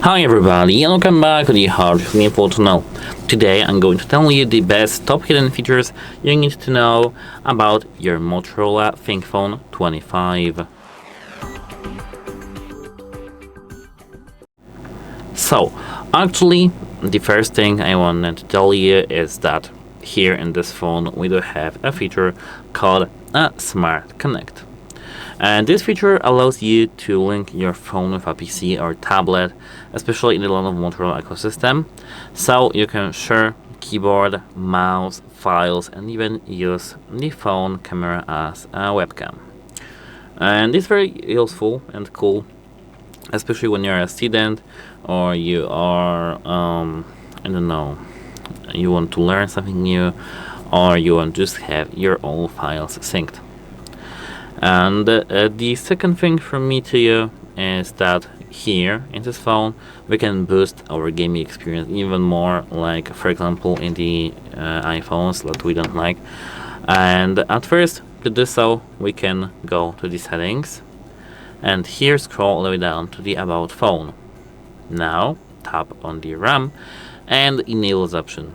Hi everybody and welcome back to the HardReset.Info channel. Today I'm going to tell you the best top hidden features you need to know about your Motorola ThinkPhone 25. So, actually, the first thing I wanted to tell you is that here in this phone we do have a feature called a Smart Connect. And this feature allows you to link your phone with a PC or tablet, especially in the Lenovo Motorola ecosystem, so you can share keyboard, mouse, files, and even use the phone camera as a webcam. And it's very useful and cool, especially when you're a student or you are, I don't know, you want to learn something new or you want to just have your own files synced. And the second thing from me to you is that here in this phone we can boost our gaming experience even more, like for example in the iPhones that we don't like. And at first, to do so we can go to the settings and here scroll all the way down to the about phone. Now tap on the RAM and enable this option.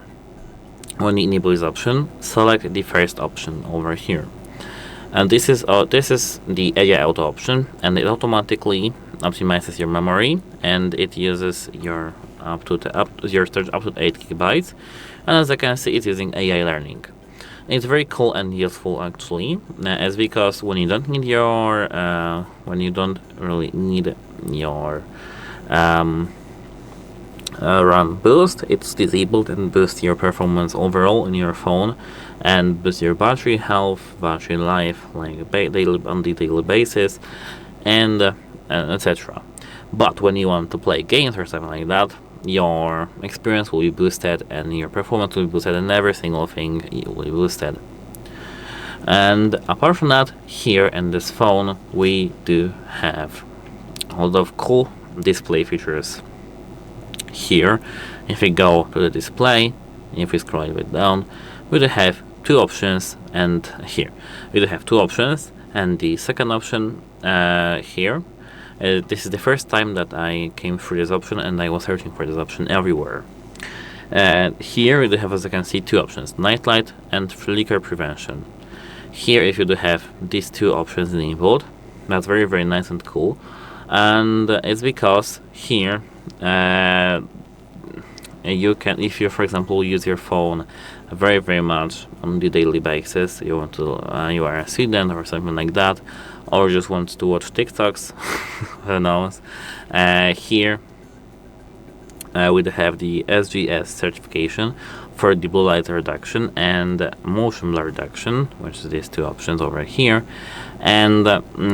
When you enable this option, select the first option over here. And this is the AI Auto option, and it automatically optimizes your memory, and it uses your your storage up to 8 GB. And as I can see, it's using AI learning. It's very cool and useful actually, as because when you don't need your when you don't really need your RAM boost, it's disabled and boosts your performance overall in your phone and boost your battery health, battery life, like on the daily basis, and etc. But when you want to play games or something like that, your experience will be boosted and your performance will be boosted and every single thing will be boosted. And apart from that, here in this phone we do have a lot of cool display features. Here, if we go to the display, if we scroll a bit down, we do have two options, and here we do have two options, and the second option here, this is the first time that I came through this option and I was searching for this option everywhere. Here we do have, as you can see, two options, Nightlight and Flicker Prevention. Here, if you do have these two options enabled, that's very, very nice and cool, and it's because here you can, if you for example use your phone very, very much on the daily basis, you want to you are a student or something like that, or just want to watch TikToks, who knows, here we have the SGS certification for the blue light reduction and motion blur reduction, which is these two options over here. And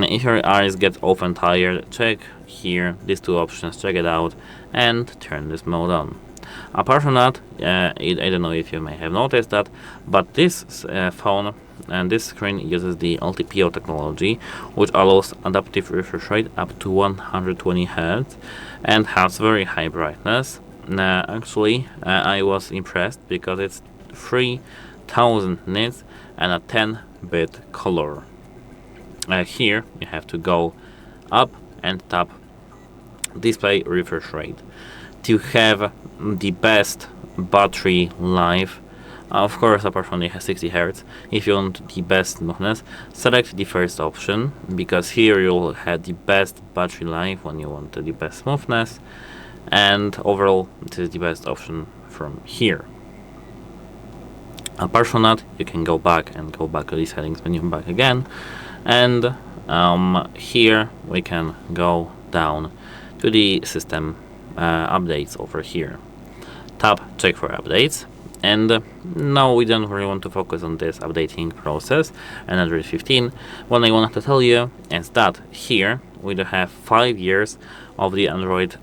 if your eyes get often tired, check here these two options, check it out and turn this mode on. Apart from that, I don't know if you may have noticed that, but this phone and this screen uses the LTPO technology, which allows adaptive refresh rate up to 120 Hz and has very high brightness. Actually, I was impressed because it's 3000 nits and a 10-bit color. Here you have to go up and tap display refresh rate to have the best battery life. Of course, apart from the 60 Hz, if you want the best smoothness, select the first option, because here you'll have the best battery life when you want the best smoothness, and overall this is the best option from here. Apart from that, you can go back to the settings menu back again, and here we can go down to the system updates over here. Tap check for updates, and no, we don't really want to focus on this updating process and Android 15. What I wanted to tell you is that here we do have 5 years of the Android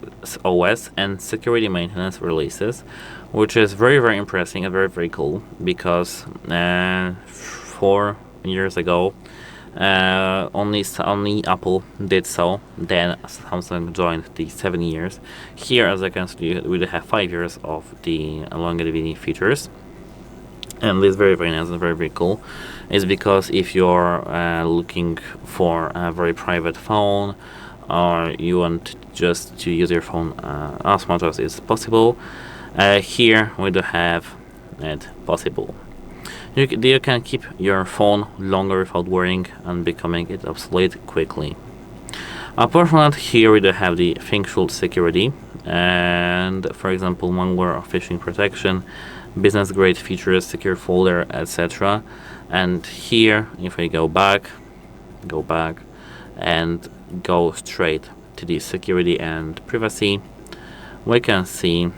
OS and security maintenance releases, which is very, very impressive and very, very cool, because 4 years ago only Apple did so, then Samsung joined the 7 years. Here, as I can see, we do have 5 years of the longevity features, and this is very, very nice and very, very cool. It's because if you're looking for a very private phone or you want just to use your phone as much as is possible, here we do have it possible. You can keep your phone longer without worrying and becoming it obsolete quickly. Apart from that, here we do have the ThinkShield security, and for example, malware or phishing protection, business grade features, secure folder, etc. And here, if I go back, and go straight to the security and privacy, we can see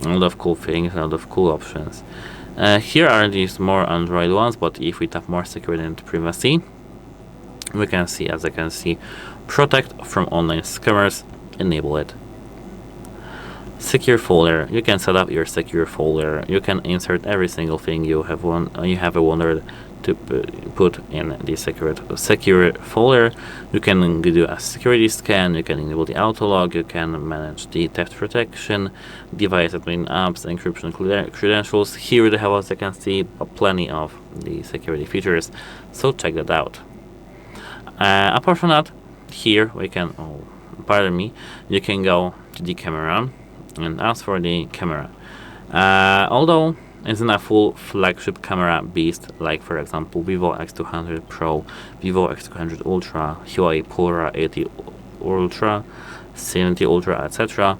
a lot of cool things, a lot of cool options. Here are these more Android ones, but if we tap more security and privacy, we can see, as I can see, protect from online scammers, enable it. Secure folder, you can set up your secure folder. You can insert every single thing you have wanted to put in the secure folder. You can do a security scan, you can enable the auto log, you can manage the theft protection, device admin apps, encryption credentials. Here they have, as you can see, plenty of the security features, so check that out. Apart from that, here we can, you can go to the camera and ask for the camera. Although it's not a full flagship camera beast, like for example Vivo X200 Pro, Vivo X200 Ultra, Huawei Polra 80 Ultra, 70 Ultra, etc.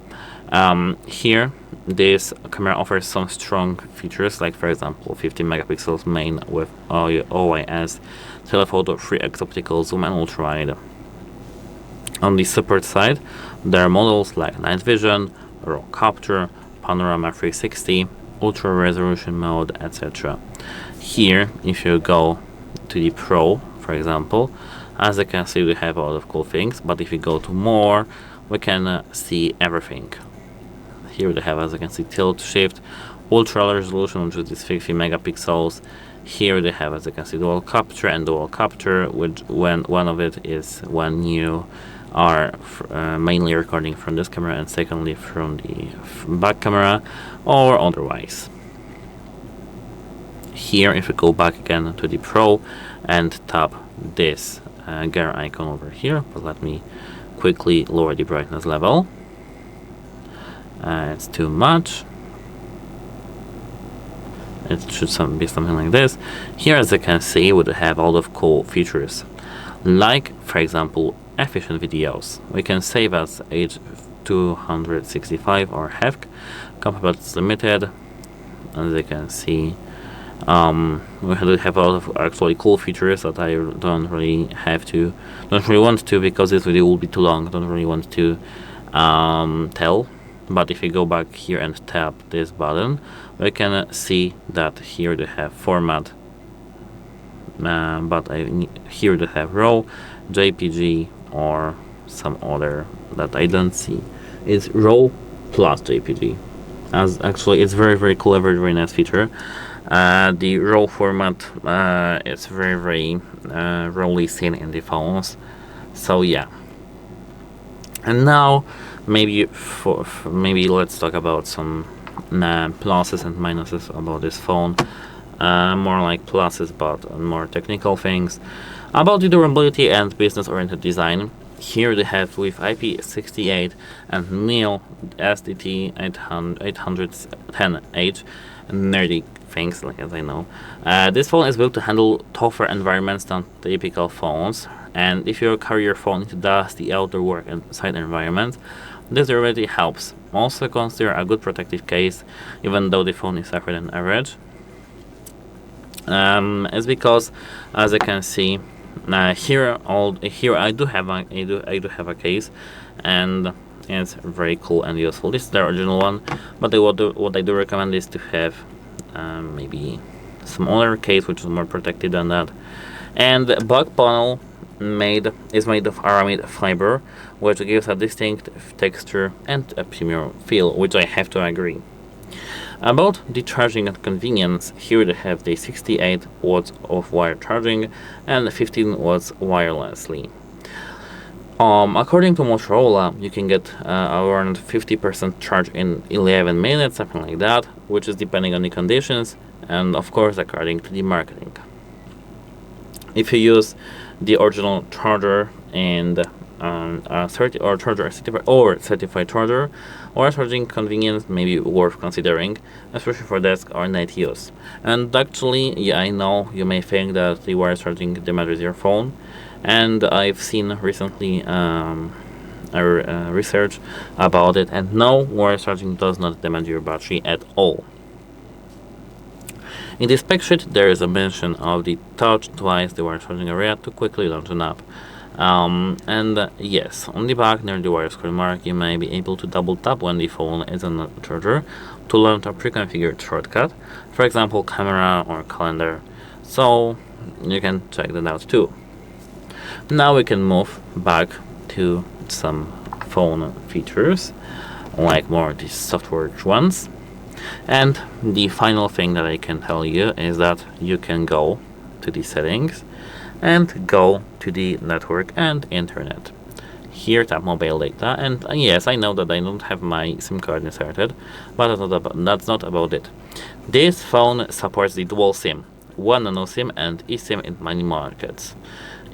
Here this camera offers some strong features, like for example 50 megapixels main with OIS, telephoto, 3x optical zoom and ultra wide. On the support side, there are models like night vision, raw capture, panorama 360, ultra resolution mode, etc. Here, if you go to the Pro, for example, as you can see, we have a lot of cool things, but if you go to more, we can see everything. Here we have, as you can see, tilt shift, ultra resolution, which is 50 megapixels. Here they have, as you can see, dual capture and dual capture, which one of it is when you are mainly recording from this camera and secondly from the back camera or otherwise. Here, if we go back again to the Pro and tap this gear icon over here, but let me quickly lower the brightness level. It's too much. It should be something like this. Here, as you can see, we have all of cool features, like for example efficient videos. We can save as H265 or HEVC, compatibility limited. As you can see, we have a lot of actually cool features that I don't really want to, because this video will be too long. Don't really want to tell. But if you go back here and tap this button, we can see that here they have format, but here they have RAW, JPG, or some other that I don't see. It's RAW plus JPG. As actually, it's very cool, very nice feature. The RAW format is very rarely seen in the phones. So yeah. And now maybe let's talk about some pluses and minuses about this phone. More like pluses, but more technical things. About the durability and business-oriented design, here they have with IP68 and NEO SDT 810H, nerdy things, like as I know. This phone is built to handle tougher environments than typical phones, and if you carry your phone into dusty outdoor work and site environments, this already helps. Also consider a good protective case, even though the phone is tougher than average. It's because, as you can see, here I do have a case, and it's very cool and useful. This is the original one, but what I do recommend is to have maybe some other case which is more protected than that. And the back panel is made of aramid fiber, which gives a distinct texture and a premium feel, which I have to agree. About the charging and convenience, here they have the 68 watts of wire charging and 15 watts wirelessly. According to Motorola, you can get around 50% charge in 11 minutes, something like that, which is depending on the conditions and of course according to the marketing. If you use the original charger and a 30 or charger or certified charger, or charging convenience may be worth considering, especially for desk or night use. And actually, yeah, I know you may think that the wireless charging damages your phone, and I've seen recently research about it, and no, wireless charging does not damage your battery at all. In this spec sheet, there is a mention of the touch twice the wireless charging area to quickly launch an app. Yes, on the back near the wire screen mark, you may be able to double tap when the phone is on the charger to launch a pre-configured shortcut, for example, camera or calendar. So you can check that out too. Now we can move back to some phone features, like more the software ones. And the final thing that I can tell you is that you can go to the settings and go to the network and internet. Here tap mobile data, and yes, I know that I don't have my SIM card inserted, but that's not about it. This phone supports the dual SIM, one nano SIM and eSIM in many markets.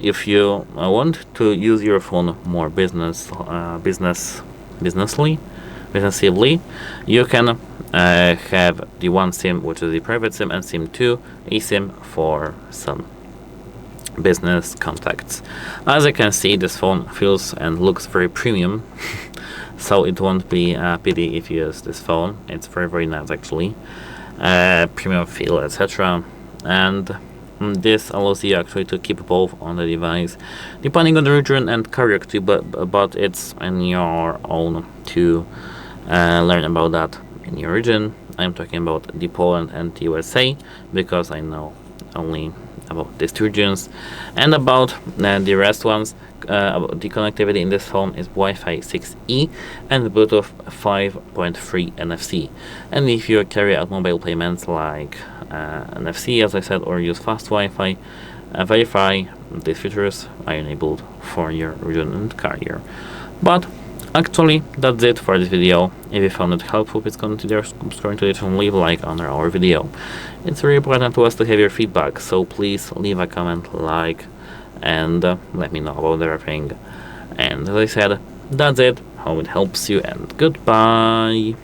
If you want to use your phone more businessly, you can have the one SIM, which is the private SIM, and SIM 2 eSIM for some business contacts. As you can see, this phone feels and looks very premium, so it won't be a pity if you use this phone. It's very nice actually, premium feel, etc. And this allows you actually to keep both on the device depending on the region and carrier too, but it's in your own to learn about that in your region. I'm talking about the Poland and the USA because I know only about these two regions. And about the rest ones, about the connectivity in this phone is Wi-Fi 6E and Bluetooth 5.3 NFC. And if you carry out mobile payments like NFC, as I said, or use fast Wi-Fi, verify these features are enabled for your region and carrier. But actually, that's it for this video. If you found it helpful, please consider subscribing to it and leave a like under our video. It's very important to us to have your feedback, so please leave a comment, like, and let me know about everything. And as I said, that's it. Hope it helps you, and goodbye.